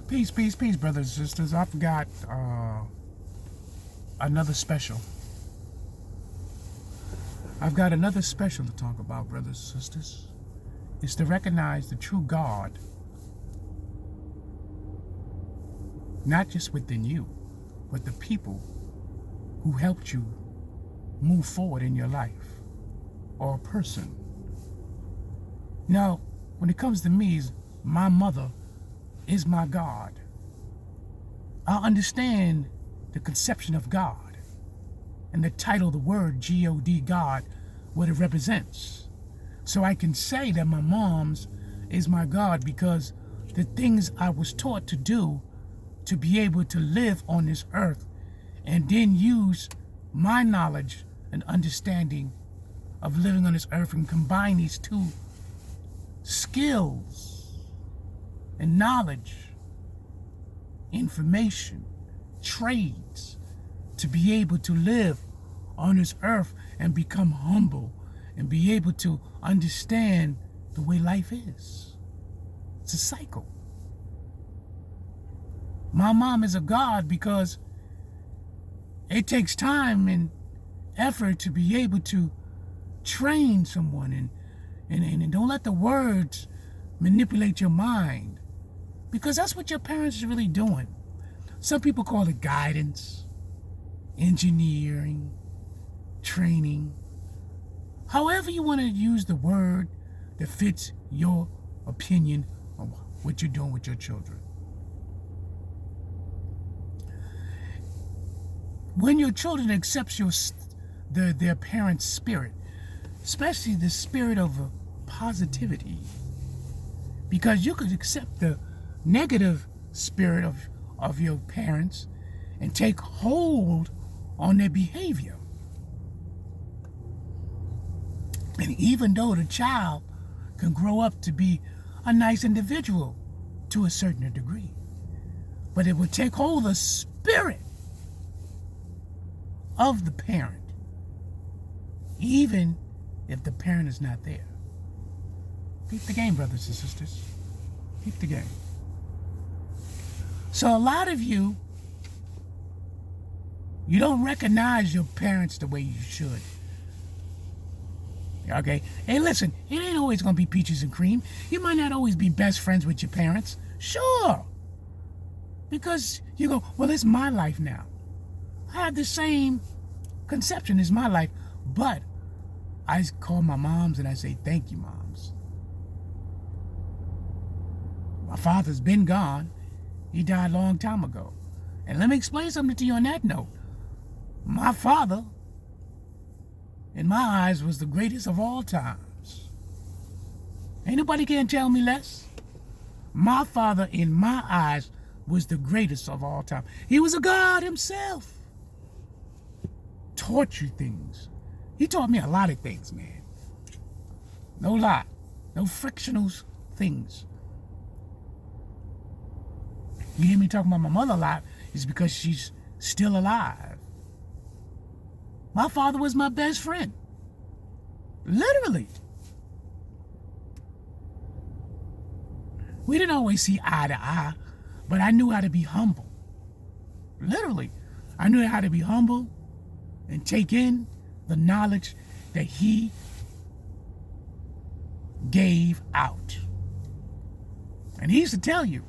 Peace, peace, peace, brothers and sisters. I've got another special. I've got another special to talk about, brothers and sisters. It's to recognize the true God, not just within you, but the people who helped you move forward in your life, or a person. Now, when it comes to me, my mother is my God. I understand the conception of God and the title, the word G-O-D, God, what it represents. So I can say that my mom's is my God because the things I was taught to do to be able to live on this earth and then use my knowledge and understanding of living on this earth and combine these two skills and knowledge, information, trades, to be able to live on this earth and become humble and be able to understand the way life is. It's a cycle. My mom is a God because it takes time and effort to be able to train someone and don't let the words manipulate your mind, because that's what your parents are really doing. Some people call it guidance, engineering, training. However you want to use the word that fits your opinion of what you're doing with your children. When your children accept their parents' spirit, especially the spirit of positivity, because you could accept the negative spirit of your parents and take hold on their behavior. And even though the child can grow up to be a nice individual to a certain degree, but it will take hold of the spirit of the parent, even if the parent is not there. Keep the game, brothers and sisters. Keep the game. So a lot of you don't recognize your parents the way you should. Okay? Hey, listen, it ain't always going to be peaches and cream. You might not always be best friends with your parents. Sure. Because you go, well, it's my life now. I have the same conception as my life, but I call my moms and I say, thank you, moms. My father's been gone. He died a long time ago. And let me explain something to you on that note. My father, in my eyes, was the greatest of all times. Ain't nobody can tell me less. My father, in my eyes, was the greatest of all time. He was a God himself. Taught you things. He taught me a lot of things, man. No lie. No frictional things. You hear me talking about my mother a lot, it's because she's still alive. My father was my best friend. Literally. We didn't always see eye to eye, but I knew how to be humble. Literally. I knew how to be humble and take in the knowledge that he gave out. And he used to tell you,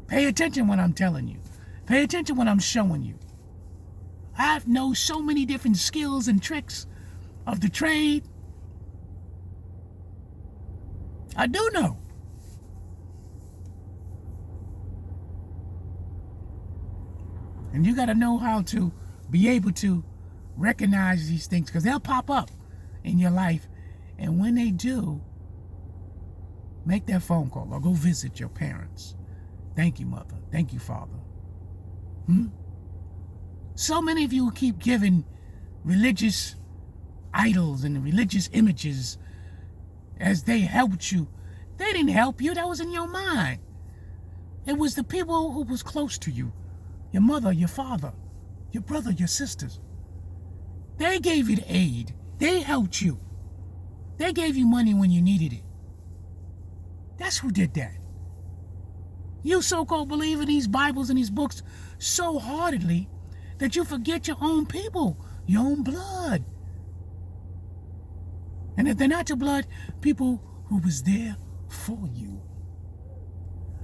pay attention when I'm telling you. Pay attention when I'm showing you. I know so many different skills and tricks of the trade. I do know. And you got to know how to be able to recognize these things, because they'll pop up in your life. And when they do, make that phone call or go visit your parents. Thank you, mother. Thank you, father. So many of you keep giving religious idols and religious images as they helped you. They didn't help you. That was in your mind. It was the people who was close to you. Your mother, your father, your brother, your sisters. They gave you the aid. They helped you. They gave you money when you needed it. That's who did that. You so-called believe in these Bibles and these books so heartedly that you forget your own people, your own blood. And if they're not your blood, people who was there for you.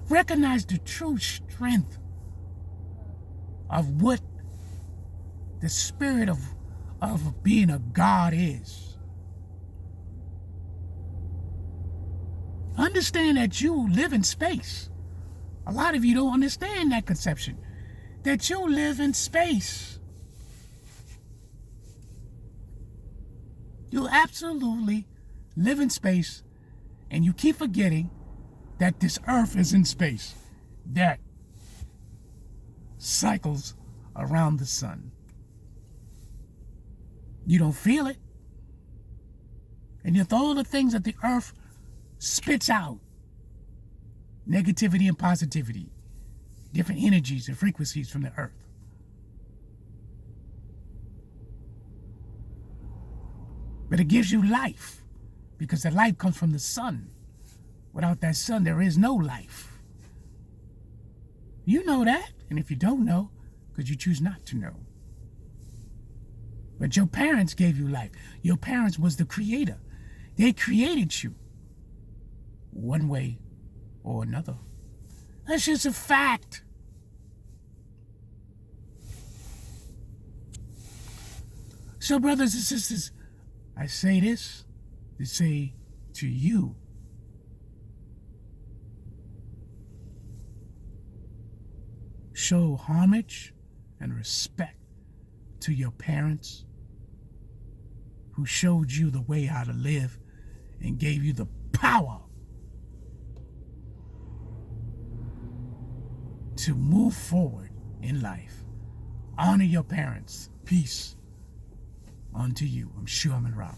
Recognize the true strength of what the spirit of being a God is. Understand that you live in space. A lot of you don't understand that conception, that you live in space. You absolutely live in space, and you keep forgetting that this earth is in space, that cycles around the sun. You don't feel it. And with all the things that the earth spits out, negativity and positivity, different energies and frequencies from the earth. But it gives you life, because the life comes from the sun. Without that sun, there is no life. You know that, and if you don't know, because you choose not to know. But your parents gave you life. Your parents was the creator. They created you one way or another. That's just a fact. So, brothers and sisters, I say this to say to you, show homage and respect to your parents who showed you the way how to live and gave you the power to move forward in life. Honor your parents. Peace unto you. I'm sure I'm in route.